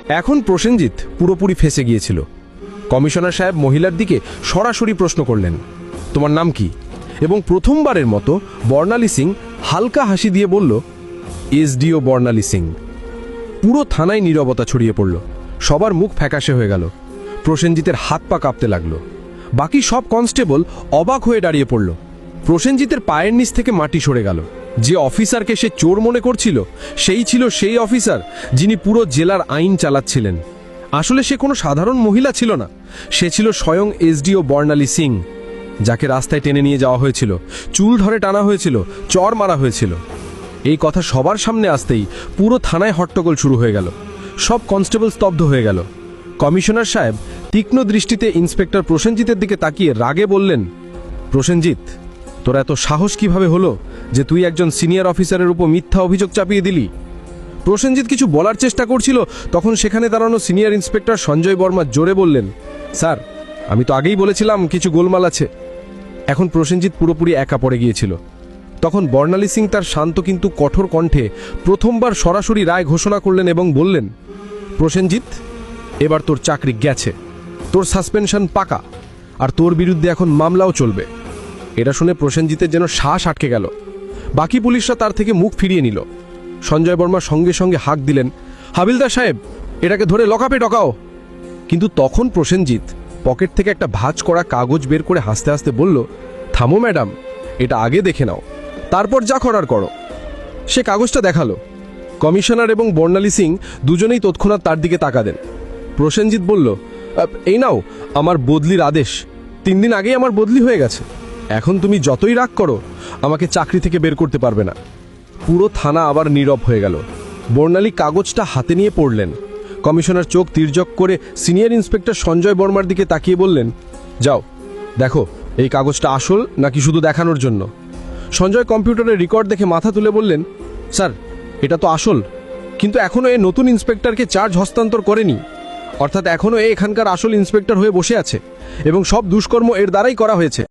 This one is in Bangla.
এখন প্রসেনজিৎ পুরোপুরি ফেঁসে গিয়েছিল। কমিশনার সাহেব মহিলার দিকে সরাসরি প্রশ্ন করলেন, তোমার নাম কি? এবং প্রথমবারের মতো বর্ণালী সিং হালকা হাসি দিয়ে বলল, এসডিও বর্ণালী সিং। পুরো থানায় নীরবতা ছড়িয়ে পড়ল। সবার মুখ ফ্যাকাশে হয়ে গেল। প্রসেনজিতের হাত পা কাঁপতে লাগলো। বাকি সব কনস্টেবল অবাক হয়ে দাঁড়িয়ে পড়ল। প্রসেনজিতের পায়ের নিচ থেকে মাটি সরে গেল। যে অফিসারকে সে চোর মনে করছিল, সেই ছিল সেই অফিসার যিনি পুরো জেলার আইন চালাচ্ছিলেন। আসলে সে কোনো সাধারণ মহিলা ছিল না, সে ছিল স্বয়ং এসডিও বর্ণালী সিং, যাকে রাস্তায় টেনে নিয়ে যাওয়া হয়েছিল, চুল ধরে টানা হয়েছিল, চর মারা হয়েছিল। এই কথা সবার সামনে আসতেই পুরো থানায় হট্টগোল শুরু হয়ে গেল। সব কনস্টেবল স্তব্ধ হয়ে গেল। কমিশনার সাহেব তীক্ষ্ণ দৃষ্টিতে ইন্সপেক্টর প্রসেনজিতের দিকে তাকিয়ে রাগে বললেন, প্রসেনজিৎ, তোর এত সাহস কিভাবে হলো যে তুই একজন সিনিয়র অফিসারের উপর মিথ্যা অভিযোগ চাপিয়ে দিলি? প্রসেনজিৎ কিছু বলার চেষ্টা করছিল, তখন সেখানে দাঁড়ানো সিনিয়র ইন্সপেক্টর সঞ্জয় বর্মা জোরে বললেন, স্যার, আমি তো আগেই বলেছিলাম কিছু গোলমাল আছে। এখন প্রসেনজিৎ পুরোপুরি একা পড়ে গিয়েছিল। তখন বর্ণালী সিং তার শান্ত কিন্তু কঠোর কণ্ঠে প্রথমবার সরাসরি রায় ঘোষণা করলেন এবং বললেন, প্রসেনজিৎ, এবার তোর চাকরি গেছে, তোর সাসপেনশন পাকা, আর তোর বিরুদ্ধে এখন মামলাও চলবে। এটা শুনে প্রসেনজিতের যেন শ্বাস আটকে গেল। বাকি পুলিশরা তার থেকে মুখ ফিরিয়ে নিল। সঞ্জয় বর্মা সঙ্গে সঙ্গে হাঁক দিলেন, হাবিলদার সাহেব, এটাকে ধরে লকআপে ঢোকাও। কিন্তু তখন প্রসেনজিৎ পকেট থেকে একটা ভাঁজ করা কাগজ বের করে হাসতে হাসতে বলল, থামো ম্যাডাম, এটা আগে দেখে নাও, তারপর যা করার করো। সে কাগজটা দেখালো। কমিশনার এবং বর্ণালী সিং দুজনেই তৎক্ষণাৎ তার দিকে তাকালেন। প্রসেনজিৎ বলল, এই নাও আমার বদলির আদেশ। 3 দিন আগেই আমার বদলি হয়ে গেছে। এখন তুমি যতই রাগ করো, আমাকে চাকরি থেকে বের করতে পারবে না। পুরো থানা আবার নীরব হয়ে গেল। বর্ণালী কাগজটা হাতে নিয়ে পড়লেন। কমিশনার চোখ তির্যক করে সিনিয়র ইন্সপেক্টর সঞ্জয় বর্মার দিকে তাকিয়ে বললেন, যাও দেখো এই কাগজটা আসল নাকি শুধু দেখানোর জন্য। সঞ্জয় কম্পিউটারের রেকর্ড দেখে মাথা তুলে বললেন, স্যার, এটা তো আসল, কিন্তু এখনও এ নতুন ইন্সপেক্টরকে চার্জ হস্তান্তর করেনি। অর্থাৎ এখনও এখানকার আসল ইন্সপেক্টর হয়ে বসে আছে এবং সব দুষ্কর্ম এর দ্বারাই করা হয়েছে।